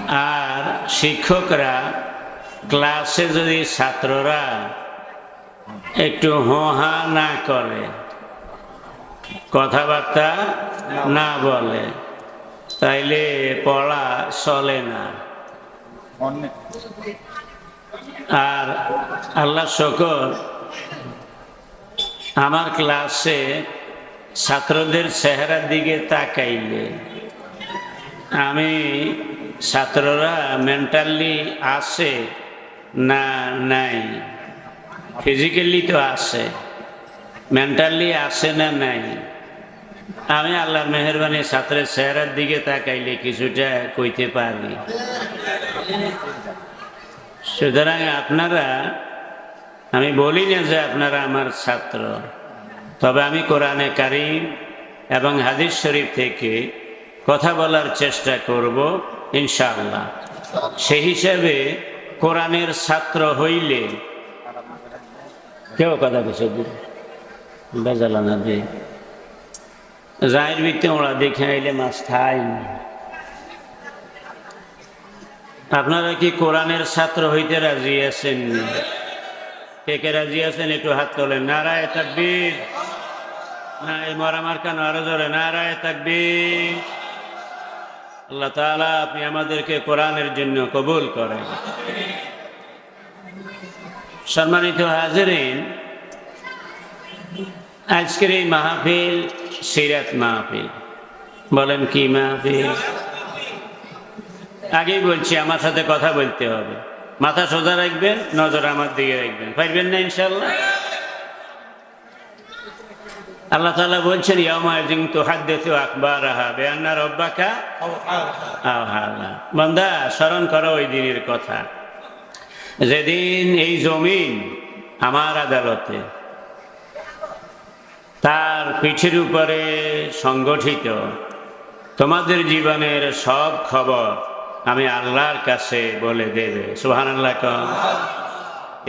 আর শিক্ষকরা ক্লাসে যদি ছাত্ররা একটু হোহা না করে, কথাবার্তা না বলে, তাইলে পড়া চলে না। আর আল্লাহ শুকর, আমার ক্লাসে ছাত্রদের চেহারার দিকে তাকাইলে আমি ছাত্ররা মেন্টালি আছে না নাই, ফিজিক্যালি তো আছে, মেন্টালি আছে না নাই, আমি আল্লাহর মেহেরবানি ছাত্রের চেহারার দিকে তাকাইলে কিছুটা কইতে পারি। সুতরাং আপনারা, আমি বলি না যে আপনারা আমার ছাত্র, তবে আমি কোরআনে কারীম এবং হাদিস শরীফ থেকে কথা বলার চেষ্টা করব ইনশাআল্লাহ। সেই হিসাবে কোরআনের ছাত্র হইলে কেউ কথা কিছু বেজালা না দিয়ে জাহির বিকতে ওরা দেখে আইলে মাছ খাই। আপনারা কি কোরআনের ছাত্র হইতে রাজি আছেন? কে কে রাজি আছেন একটু হাত তোলেন। নারায়ে তাকবীর। না এই মরামার কেন আরো জোরে নারায়ে তাকবীর। আল্লাহ তাআলা আপনি আমাদেরকে কোরআনের জন্য কবুল করেন। সম্মানিত হাজিরিন, আজকের এই মাহফিল সিরাত মাহফিল। বলেন কি মাহফিল? আগেই বলছি আমার সাথে কথা বলতে হবে, মাথা সোজা রাখবেন, নজর আমার দিকে রাখবেন, পারবেন না ইনশাআল্লাহ? আল্লাহ তাআলা বলছেন ইয়াউমা ইয়াযিন তুহাদ্দিসু আখবারাহা বিআন্না রাব্বাকা আওহালা। বান্দা, স্মরণ করো ওই দিনের কথা যেদিন এই জমিন আমার আদালতে, তার পিঠের উপরে সংগঠিত তোমাদের জীবনের সব খবর আমি আল্লাহর কাছে বলে দেবে। সুবহানাল্লাহ।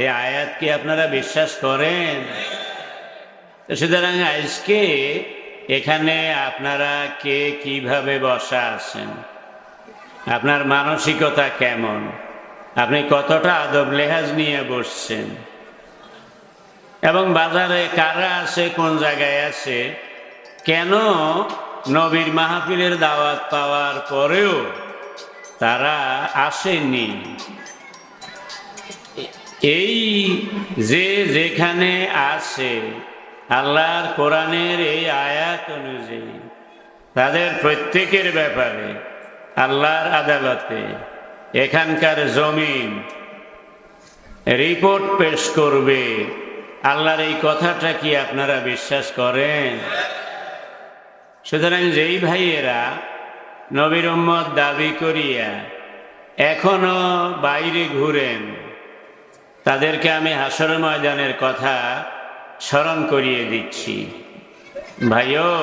এই আয়াত কি আপনারা বিশ্বাস করেন? সুতরাং আজকে এখানে আপনারা কে কিভাবে বসা আছেন, আপনার মানসিকতা কেমন, আপনি কতটা আদব লেহাজ নিয়ে বসছেন, এবং বাজারে কারা আছে, কোন জায়গায় আছে, কেন নবীর মাহফিলের দাওয়াত পাওয়ার পরেও তারা আসেনি, এই যে যেখানে আছে আল্লাহর কোরআনের এই আয়াত অনুযায়ী তাদের প্রত্যেকের ব্যাপারে আল্লাহর আদালতে এখানকার জমিন রিপোর্ট পেশ করবে। আল্লাহর এই কথাটা কি আপনারা বিশ্বাস করেন? সুতরাং যেই ভাইয়েরা নবীর উম্মত দাবি করিয়া এখনো বাইরে ঘুরেন, তাদেরকে আমি হাসর ময়দানের কথা স্মরণ করিয়ে দিচ্ছি। ভাইও,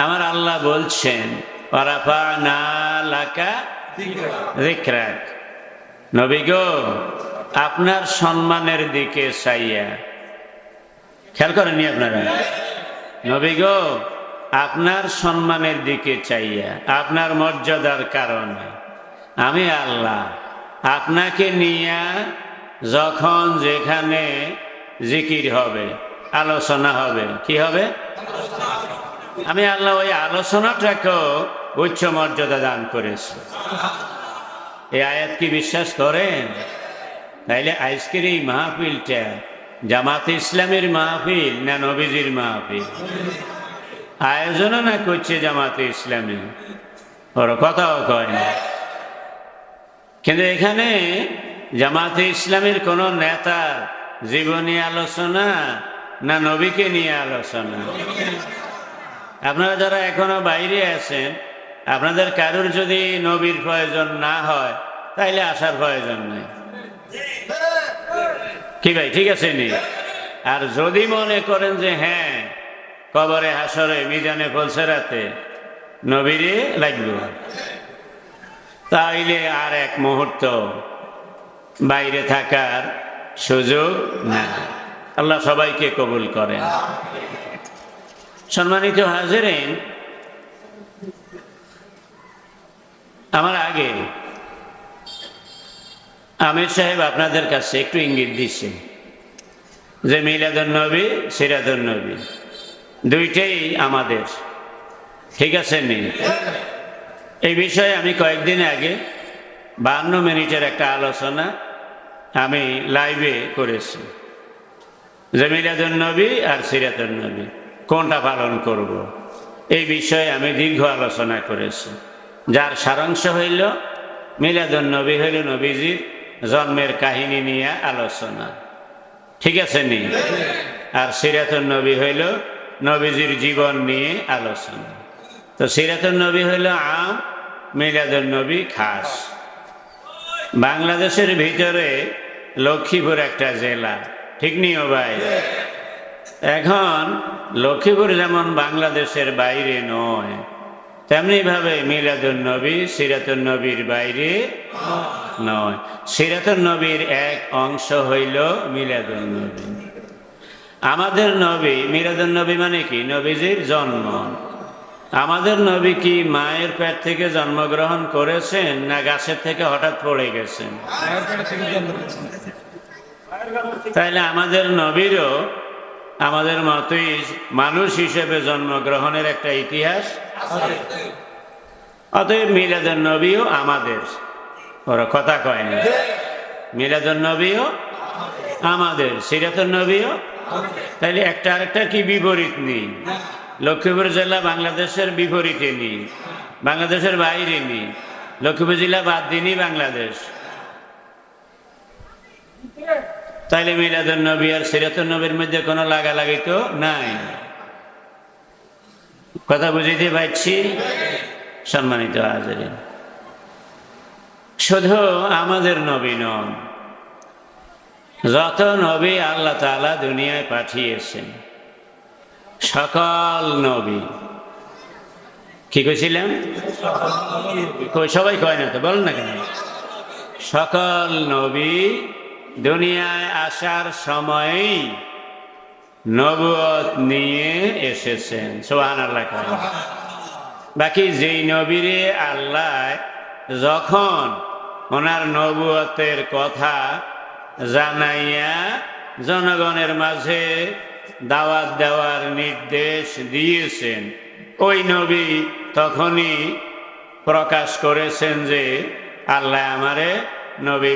আমার আল্লাহ বলছেন ওয়ারাফা'না লাকা যিকরাক। নবী গো, আপনার সম্মানের দিকে চাইয়া, খেয়াল করেননি আপনারা? নবী গো, আপনার সম্মানের দিকে চাইয়া, আপনার মর্যাদার কারণে আমি আল্লাহ আপনাকে নিয়া যখন যেখানে জিকির হবে, আলোচনা হবে, কি হবে? আমি আল্লাহ ওই আলোচনাটাকেও উচ্চ মর্যাদা দান করেছি। এই আয়াত কি বিশ্বাস করেন? তাইলে আজকের এই মাহফিলটা জামাতে ইসলামের মাহফিল না নবীজির মাহফিল? আয়োজনও না করছে জামাতে ইসলামী, ওর কথাও কয় না। কিন্তু এখানে জামাতে ইসলামের কোন নেতার জীবনী আলোচনা না নবীকে নিয়ে আলোচনা? আপনারা যারা এখনো বাইরে আছেন, আপনাদের কারোর যদি নবীর প্রয়োজন না হয় তাইলে আসার প্রয়োজন নেই, কি ভাই? ঠিক আছে নি? আর যদি মনে করেন যে হ্যাঁ, কবরে হাসরে মিজানে ফুলসেরাতে নবীরে লাগবে, তাইলে আর এক মুহূর্ত বাইরে থাকার সুযোগ না। আল্লাহ সবাইকে কবুল করেন। সম্মানিত হাজিরিন, আমার আগে আমির সাহেব আপনাদের কাছে একটু ইঙ্গিত দিচ্ছে যে মিলাদুন নবী সিরাতুন নবী দুইটাই আমাদের, ঠিক আছে নি? এই বিষয়ে আমি কয়েকদিন আগে 52 মিনিটের একটা আলোচনা আমি লাইভে করেছি যে মিলাদুন নবী আর সিরাতুন নবী কোনটা পালন করব। এই বিষয়ে আমি দীর্ঘ আলোচনা করেছি, যার সারাংশ হইল মিলাদুন নবী হইল নবীজির জন্মের কাহিনী নিয়ে আলোচনা, ঠিক আছে নি? আর সিরাতুন নবী হইল নবীজির জীবন নিয়ে আলোচনা। তো সিরাতুন নবী হইল আম, মিলাদুন নবী খাস। বাংলাদেশের ভিতরে লক্ষ্মীপুর একটা জেলা, ঠিক নিও ভাই? এখন লক্ষ্মীপুর যেমন বাংলাদেশের বাইরে নয়, তেমনি ভাবে মিলাদুন নবী সিরাতুন নবীর বাইরে নয়। সিরাতুন নবীর এক অংশ হইল মিলাদুন নবী। আমাদের নবী, মিলাদুন নবী মানে কি? নবীজির জন্ম। আমাদের নবী কি মায়ের পেট থেকে জন্মগ্রহণ করেছেন না গাছের থেকে হঠাৎ পড়ে গেছেন? তাইলে আমাদের নবীরও আমাদের মতোই মানুষ হিসেবে জন্মগ্রহণের একটা ইতিহাস। অতএব মিলাদুন নবীও আমাদের, ওরা কথা কয় না, মিলাদুন নবীও আমাদের, সিরাতুন নবীও। তাইলে একটা আরেকটা কি বিপরীত নেই? লক্ষ্মীপুর জেলা বাংলাদেশের বিপরীতে নেই, বাংলাদেশের বাইরে নেই, লক্ষ্মীপুর জেলা বাদ দিনই বাংলাদেশ। তাইলে মিলাদুন নবী আর সিরাতুন নবীর মধ্যে কোনো লাগালাগি তো নাই। কথা বুঝিতে পারছি? সম্মানিত হাজিরিন, শুধু আমাদের নবী নন, যত নবী আল্লাহ তাআলা দুনিয়ায় পাঠিয়েছেন সকল নবী, কি কইছিলাম? সবাই কয় না তো, বলেন না কেন? সকল নবী দুনিয়ায় আসার সময়ই নবুয়ত নিয়ে এসেছেন, সুবহানাল্লাহ। বাকি যেই নবীরে আল্লাহ যখন ওনার নবুয়তের কথা জানাইয়া জনগণের মাঝে দাওয়াত দেওয়ার নির্দেশ দিয়েছেন, ওই নবী তখনই প্রকাশ করেছেন যে আল্লাহ আমারে নবী